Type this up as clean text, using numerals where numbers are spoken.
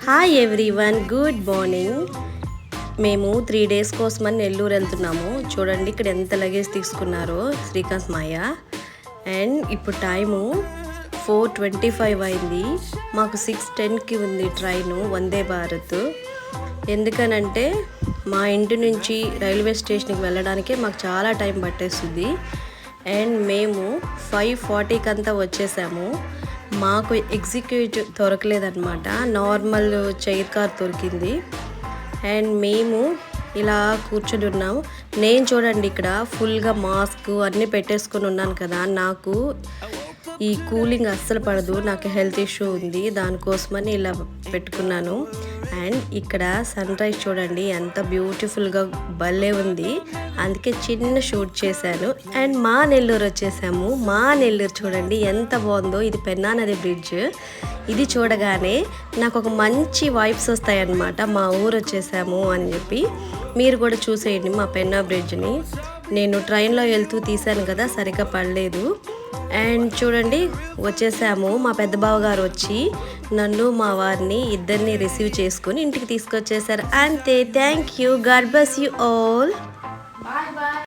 Hi everyone, good morning. మేము 3 days కోసమని నెల్లూరు వెళ్తున్నాము. చూడండి ఇక్కడ ఎంత లగేజ్ తీసుకున్నారో శ్రీకాంత్ మాయ. అండ్ ఇప్పుడు టైము 4:25 అయింది. మాకు 6:10కి ఉంది ట్రైను వందే భారత్. ఎందుకనంటే మా ఇంటి నుంచి రైల్వే స్టేషన్కి వెళ్ళడానికే మాకు చాలా టైం పట్టేస్తుంది. అండ్ మేము 5:40కి అంతా వచ్చేసాము. మాకు ఎగ్జిక్యూటివ్ దొరకలేదన్నమాట, నార్మల్ చైర్ కార్ దొరికింది. అండ్ మేము ఇలా కూర్చొని ఉన్నాము. నేను చూడండి ఇక్కడ ఫుల్గా మాస్క్ అన్నీ పెట్టేసుకొని ఉన్నాను కదా. నాకు ఈ కూలింగ్ అస్సలు పడదు, నాకు హెల్త్ ఇష్యూ ఉంది, దానికోసమని ఇలా పెట్టుకున్నాను. అండ్ ఇక్కడ సన్ రైజ్ చూడండి ఎంత బ్యూటిఫుల్గా భలే ఉంది, అందుకే చిన్న షూట్ చేశాను. అండ్ మా నెల్లూరు వచ్చేసాము. మా నెల్లూరు చూడండి ఎంత బాగుందో. ఇది పెన్నా నది బ్రిడ్జ్. ఇది చూడగానే నాకు ఒక మంచి వైబ్స్ వస్తాయన్నమాట. మా ఊరు వచ్చేసాము అని చెప్పి మీరు కూడా చూసేయండి మా పెన్నా బ్రిడ్జ్ని. నేను ట్రైన్లో వెళ్తూ తీశాను కదా, సరిగ్గా పడలేదు. అండ్ చూడండి వచ్చేసాము. మా పెద్ద బావ గారు వచ్చి నన్ను మా వారిని ఇద్దరిని రిసీవ్ చేసుకొని ఇంటికి తీసుకొచ్చేసారు. అంతే. Thank you. God bless you all.